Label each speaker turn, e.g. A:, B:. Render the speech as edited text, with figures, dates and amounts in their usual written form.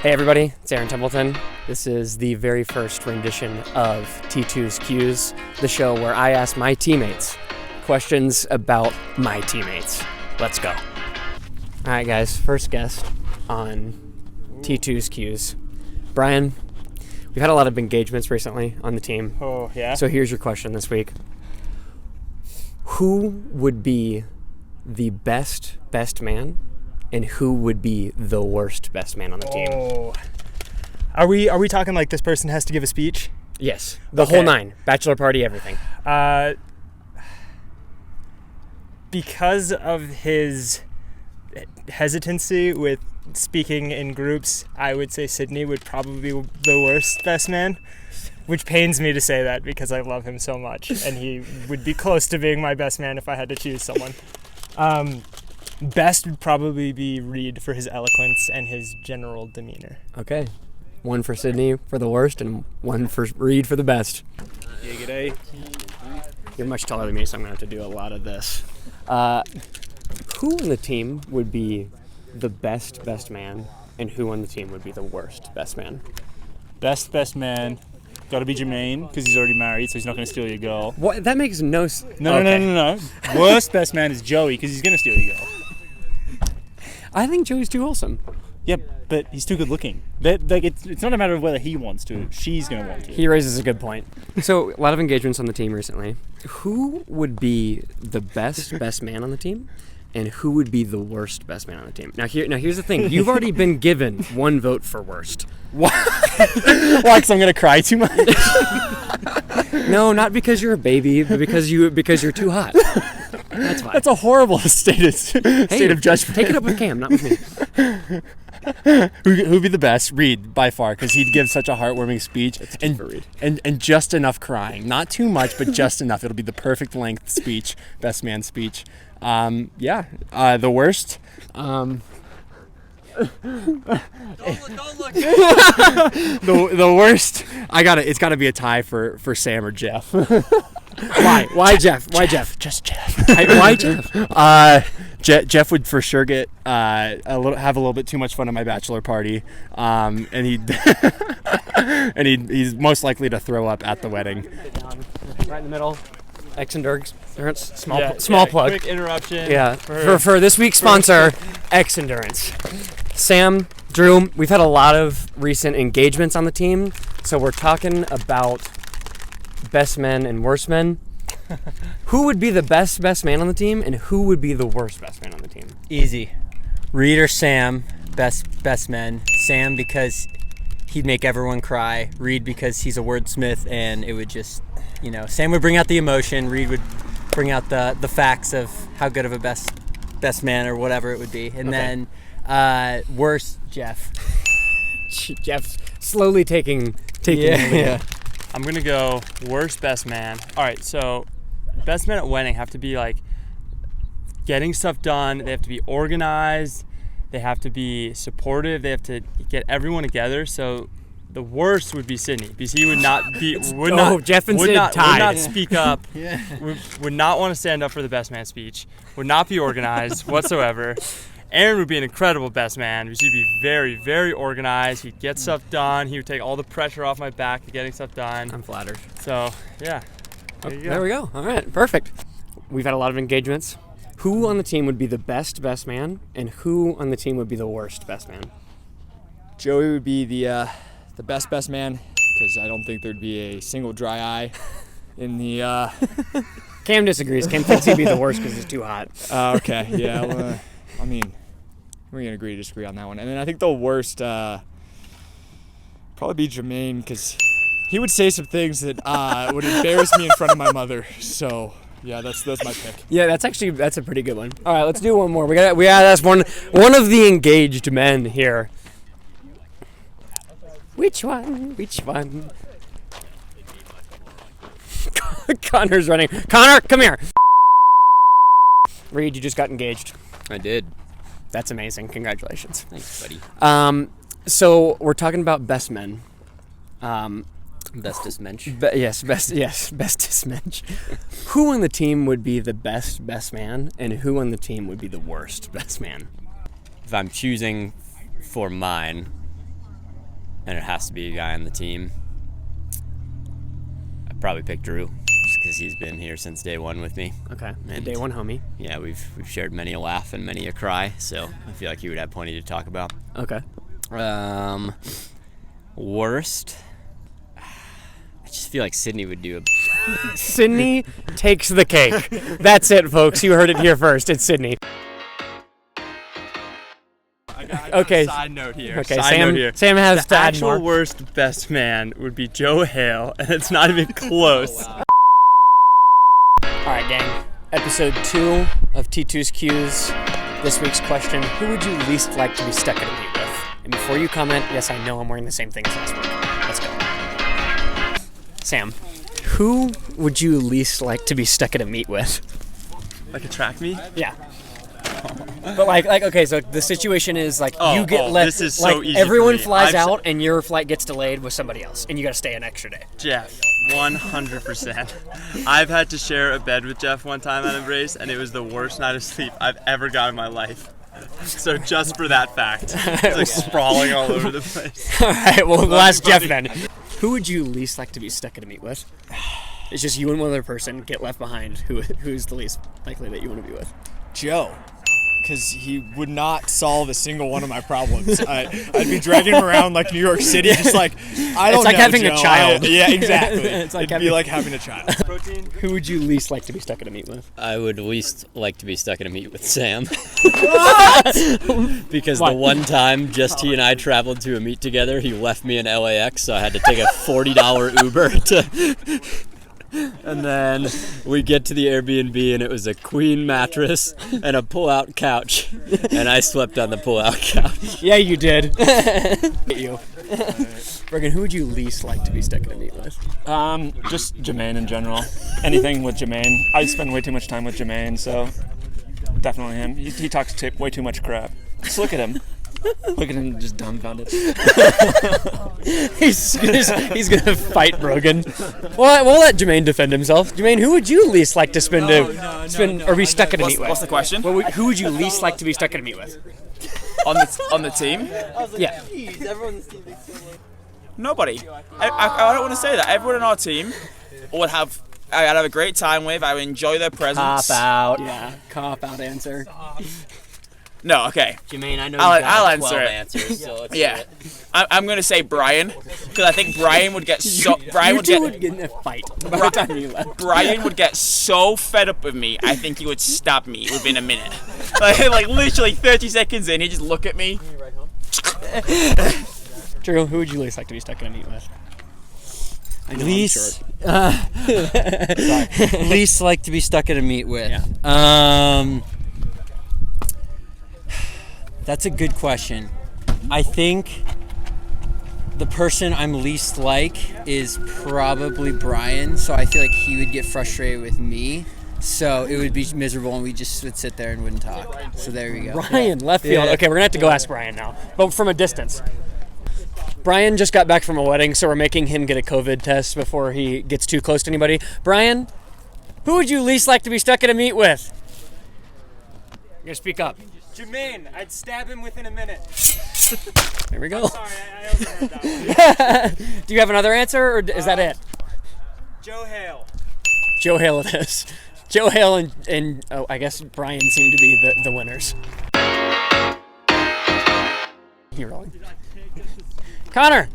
A: Hey everybody, it's Aaron Templeton. This is the very first rendition of T2's, the show where I ask my teammates questions about my teammates. Let's go. All right guys, first guest on T2's. Brian, we've had a lot of engagements recently on the team.
B: Oh, yeah?
A: So here's your question this week. Who would be the best man? And who would be the worst best man on the team?
B: Oh. Are we talking like this person has to give a speech?
A: Yes. The whole nine. Bachelor party, everything.
B: Because of his hesitancy with speaking in groups, I would say Sydney would probably be the worst best man, which pains me to say that because I love him so much, and he would be close to being my best man if I had to choose someone. Best would probably be Reed for his eloquence and his general demeanor.
A: Okay. One for Sydney for the worst and one for Reed for the best.
C: Giggity.
A: You're much taller than me, so I'm going to have to do a lot of this. Who on the team would be the best man, and who on the team would be the worst best man?
C: Best man. Got to be Jermaine, because he's already married, so he's not going to steal your girl.
A: What? That makes no sense.
C: No. Worst best man is Joey, because he's going to steal your girl.
A: I think Joey's too wholesome.
C: Yeah, but he's too good looking. It's not a matter of whether he wants to. She's going to want to.
A: He raises a good point. So, a lot of engagements on the team recently. Who would be the best man on the team? And who would be the worst best man on the team? Now here's the thing. You've already been given one vote for worst.
C: Why? Why? Because I'm going to cry too much?
A: No, not because you're a baby, but because you're too hot. That's fine.
C: That's a horrible state of judgment.
A: Take it up with Cam, not with me.
C: Who'd be the best? Reed, by far, because he'd give such a heartwarming speech and just enough crying. Not too much, but just enough. It'll be the perfect length speech, best man speech. The worst.
D: Don't look.
C: The worst. It's got to be a tie for Sam or Jeff.
A: Why? Why Jeff? Why Jeff?
C: Just Jeff.
A: Why Jeff?
C: Jeff would for sure get have a little bit too much fun at my bachelor party, and he's most likely to throw up at the wedding.
A: Right in the middle. X-Endurance.
B: Small
A: plug.
B: Quick interruption.
A: Yeah. For this week's sponsor, X-Endurance. Sam, Drew, we've had a lot of recent engagements on the team, so we're talking about best men and worst men. Who would be the best man on the team, and who would be the worst best man on the team?
E: Easy. Reed or Sam, best men. Sam because he'd make everyone cry. Reed because he's a wordsmith and it would just, Sam would bring out the emotion. Reed would bring out the facts of how good of a best man or whatever it would be. And then worst, Jeff.
A: Jeff's slowly taking
B: Yeah. I'm going to go worst best man. All right, so best men at wedding have to be like getting stuff done. They have to be organized. They have to be supportive. They have to get everyone together. So the worst would be Sydney because he would not be
A: Jeff and Sid tied.
B: Would not speak up. would not want to stand up for the best man speech. Would not be organized whatsoever. Aaron would be an incredible best man because he'd be very, very organized. He'd get stuff done. He would take all the pressure off my back of getting stuff done.
A: I'm flattered.
B: So, yeah.
A: There we go. All right, perfect. We've had a lot of engagements. Who on the team would be the best man, and who on the team would be the worst best man?
F: Joey would be the best man because I don't think there'd be a single dry eye in the.
A: Cam disagrees. Cam thinks he'd be the worst because he's too hot.
F: Okay, yeah. Well, we're gonna agree to disagree on that one. And then I think the worst probably be Jermaine because he would say some things that would embarrass me in front of my mother. So yeah, that's my pick.
A: Yeah, that's a pretty good one. All right, let's do one more. We gotta ask one of the engaged men here. Which one? Connor's running. Connor, come here. Reed, you just got engaged.
G: I did.
A: That's amazing. Congratulations.
G: Thanks, buddy.
A: So we're talking about best men.
G: Bestest mensch.
A: Bestest mensch. Who on the team would be the best man, and who on the team would be the worst best man?
G: If I'm choosing for mine, and it has to be a guy on the team, I'd probably pick Drew, just because he's been here since day one with me.
A: Okay. The
G: And
A: day one homie.
G: yeah, we've shared many a laugh and many a cry, so I feel like he would have plenty to talk about.
A: Okay.
G: Worst, I just feel like Sydney would do a
A: Sydney takes the cake. That's it, folks. You heard it here first. It's Sydney.
B: I got
A: Okay.
B: a side note here.
A: Okay,
B: Side note here.
A: Sam has
B: The
A: to add
B: actual
A: more.
B: worst best man would be Joe Hale, and it's not even close.
A: All right, gang. Episode 2 of T2's Q's. This week's question: who would you least like to be stuck in a meet with? And before you comment, yes, I know I'm wearing the same thing as last week. Let's go. Sam, who would you least like to be stuck at a meet with?
B: Like a track meet?
A: Yeah. But like okay, so the situation is like you get left.
B: this is so
A: like
B: easy
A: everyone
B: for me.
A: flies
B: I've
A: out and your flight gets delayed with somebody else, and you got to stay an extra day.
B: Jeff, 100%. I've had to share a bed with Jeff one time at a race, and it was the worst night of sleep I've ever got in my life. So just for that fact, it's like sprawling all over the place.
A: All right, well, we'll ask Jeff
B: funny.
A: then. Who would you least like to be stuck at a meet with? It's just you and one other person get left behind. Who's the least likely that you want to be with?
F: Joe, because he would not solve a single one of my problems. I'd be dragging him around like New York City, just like, I don't know,
A: It's like having a
F: Joe.
A: child.
F: Yeah, exactly.
A: It's like
F: It'd be like having a child.
A: Who would you least like to be stuck at a meet with?
G: I would least like to be stuck in a meet with Sam. Because
A: Why?
G: the one time just he and I traveled to a meet together, he left me in LAX, so I had to take a $40 Uber to... And then we get to the Airbnb, and it was a queen mattress and a pull-out couch. And I slept on the pull-out couch.
A: Yeah, you did. You. Bergen, who would you least like to be stuck at a meet with?
D: Just Jermaine in general. Anything with Jermaine. I spend way too much time with Jermaine, so definitely him. He talks way too much crap. Just look at him. Look at him just dumbfounded.
A: He's gonna fight Brogan. Well, we'll let Jermaine defend himself. Jermaine, who would you least like to or be stuck at a meet with?
H: What's the question?
A: Who would you least like to be stuck at a meet with?
H: On the team?
A: Yeah.
H: Nobody. I don't want to say that. Everyone on our team would have. I'd have a great time with. I would enjoy their presence.
A: Cop out. Yeah, cop out answer.
H: No, okay.
G: Jermaine, I know
H: I'll answer it.
G: answers, so let's
H: Yeah, I'm gonna say Brian, because I think Brian would get so. Brian would
A: would get in a fight by the time you left.
H: Brian would get so fed up with me. I think he would stab me within a minute. Like literally 30 seconds in, he'd just look at me.
A: Drew, who would you least like to be stuck in a meet with? I know
E: Least,
A: I'm short.
E: least like to be stuck at a meet with.
A: Yeah.
E: That's a good question. I think the person I'm least like is probably Brian, so I feel like he would get frustrated with me. So it would be miserable, and we just would sit there and wouldn't talk. So there you go.
A: Brian, left field.
E: Yeah.
A: Okay, we're gonna have to go ask Brian now, but from a distance. Brian just got back from a wedding, so we're making him get a COVID test before he gets too close to anybody. Brian, who would you least like to be stuck at a meet with? You're gonna speak up.
B: Jermaine, I'd stab him within a minute.
A: There we go.
B: Sorry, I overheard that one.
A: Do you have another answer, or is that it?
B: Joe Hale.
A: Joe Hale it is. Joe Hale and I guess Brian seem to be the winners. You're rolling. Connor!